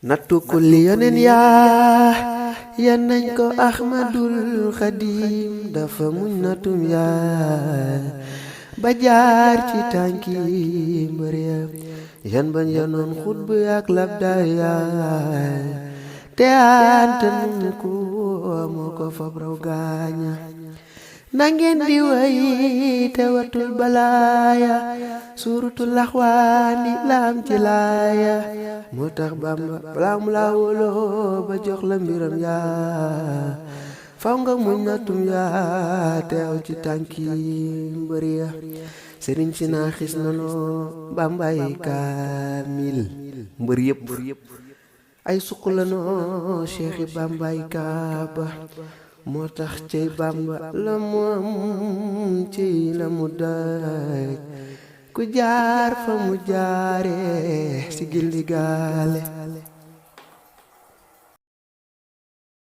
nattu kulli yonen yaa yan nañ ko Ahmadul Xadim dafa muñ natum yaa ba jaar ci tànki mbër ya yan bañ yanoon xutbu yaak labdaay yaa te ante nun ku moo ko fab raw gaaña nangeen di way te watul balaaya suuratul Laxwaani laam ci laaya moo tax Bamba balaa mu laa wóoloo ba jox la mbiram yaa faw nga muñ natum yaa teew ci tànki mbër ya sëriñ si naa xis nanoo Bambay kaamil mbër yëpp ay suq la noo Cheikhi Bambay kaaba moo tax cey Bamba la mu am ci la mu daj ku jaar fa mu jaare si gilli gaale